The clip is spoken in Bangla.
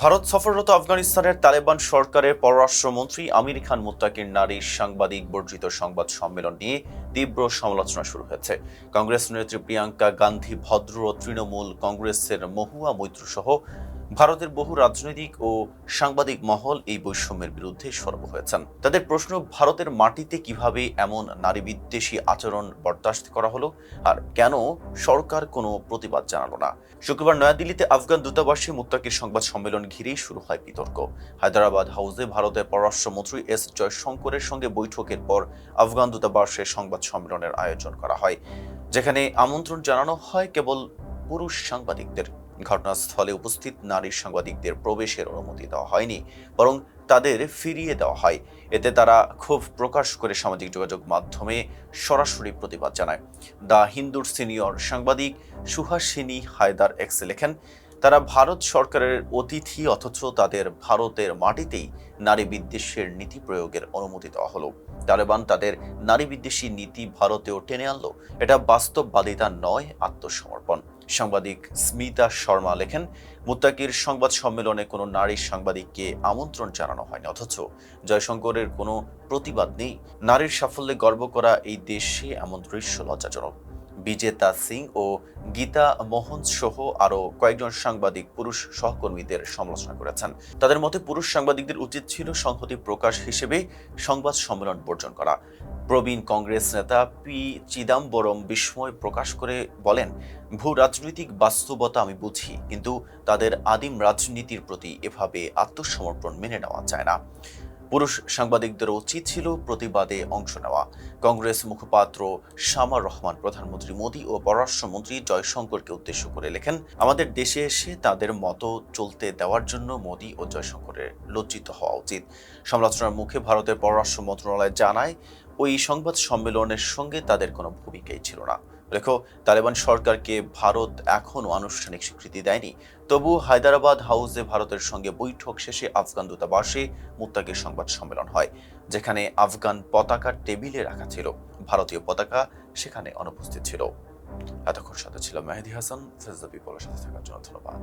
ভারত সফররত আফগানিস্তানের তালেবান সরকারের পররাষ্ট্রমন্ত্রী আমির খান মুত্তাকির নারী সাংবাদিক বর্জিত সংবাদ সম্মেলন নিয়ে তীব্র সমালোচনা শুরু হয়েছে। কংগ্রেস নেত্রী প্রিয়াঙ্কা গান্ধী ভদ্র ও তৃণমূল কংগ্রেসের মহুয়া মৈত্র সহ ভারতের বহু রাজনৈতিক ও সাংবাদিক মহল এই বৈষম্যের বিরুদ্ধে সরব হয়েছেন। তাদের প্রশ্ন, ভারতের মাটিতে কিভাবে এমন নারী বিদ্বেষী আচরণ বরদাস্ত করা হলো, আর কেন সরকার কোনো প্রতিবাদ জানালো না। শুক্রবার নয়াদিল্লিতে আফগান দূতাবাসে মুত্তাকির সংবাদ সম্মেলন ঘিরেই শুরু হয় বিতর্ক। হায়দরাবাদ হাউসে ভারতের পররাষ্ট্রমন্ত্রী এস জয়শঙ্করের সঙ্গে বৈঠকের পর আফগান দূতাবাসে সংবাদ সম্মেলনের আয়োজন করা হয়, যেখানে আমন্ত্রণ জানানো হয় কেবল পুরুষ সাংবাদিকদের। ঘটনাস্থলে উপস্থিত নারী সাংবাদিকদের প্রবেশের অনুমতি দেওয়া হয়নি, বরং তাদের ফিরিয়ে দেওয়া হয়। এতে তারা ক্ষোভ প্রকাশ করে সামাজিক যোগাযোগ মাধ্যমে সরাসরি প্রতিবাদ জানায়। দ্য হিন্দুর সিনিয়র সাংবাদিক সুহাসিনী হায়দার এক্সে লেখেন, তারা ভারত সরকারের অতিথি, অথচ তাদের ভারতের মাটিতেই নারী বিদ্বেষের নীতি প্রয়োগের অনুমতি দেওয়া হলো। তালেবান তাদের নারী বিদ্বেষী নীতি ভারতেও টেনে আনলো। এটা বাস্তববাদিতা নয়, আত্মসমর্পণ। সাংবাদিক স্মিতা শর্মা লেখেন, মুত্তাকির সংবাদ সম্মেলনে কোনো নারী সাংবাদিককে আমন্ত্রণ জানানো হয়নি, অথচ জয়শঙ্করের কোনো প্রতিবাদ নেই। নারীর সাফল্যে গর্ব করা এই দেশে এমন দৃশ্য লজ্জাজনক। বিজেতা সিং ও গীতা মোহন সহ আরও কয়েকজন সাংবাদিক পুরুষ সহকর্মীদের সমালোচনা করেছেন। তাদের মতে পুরুষ সাংবাদিকদের উচিত ছিল সংহতি প্রকাশ হিসেবে সংবাদ সম্মেলন বর্জন করা। প্রবীণ কংগ্রেস নেতা পি চিদাম্বরম বিস্ময় প্রকাশ করে বলেন, ভূ রাজনৈতিক বাস্তবতা আমি বুঝি, কিন্তু তাদের আদিম রাজনীতির প্রতি এভাবে আত্মসমর্পণ মেনে নেওয়া যায় না। পুরুষ সাংবাদিকদের উচিত ছিল প্রতিবাদে অংশ নেওয়া। কংগ্রেস মুখপাত্র শামার রহমান প্রধানমন্ত্রী মোদী ও পররাষ্ট্রমন্ত্রী জয়শঙ্করকে উদ্দেশ্য করে লেখেন, আমাদের দেশে এসে তাদের মতো চলতে দেওয়ার জন্য মোদী ও জয়শঙ্করের লজ্জিত হওয়া উচিত। সমালোচনার মুখে ভারতের পররাষ্ট্র মন্ত্রণালয় জানায়, ওই সংবাদ সম্মেলনের সঙ্গে তাদের কোনো ভূমিকাই ছিল না। দেখো, তালেবান সরকারকে ভারত এখনও আনুষ্ঠানিক স্বীকৃতি দেয়নি। তবু হায়দরাবাদ হাউসে ভারতের সঙ্গে বৈঠক শেষে আফগান দূতাবাসে মুত্তাকির সংবাদ সম্মেলন হয়, যেখানে আফগান পতাকা টেবিলে রাখা ছিল, ভারতীয় পতাকা সেখানে অনুপস্থিত ছিল। এতক্ষণ সাথে ছিল মেহেদী হাসান। ফেস দ্য পিপলের সাথে থাকার জন্য ধন্যবাদ।